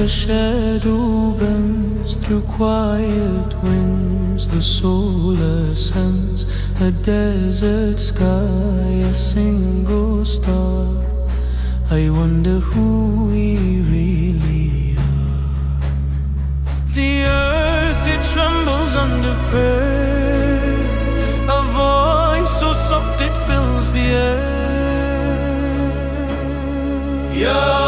A shadow bends through quiet winds, the soul ascends a desert sky, a single star. I wonder who we really are. The earth, it trembles under prayer, a voice so soft it fills the air. Yeah.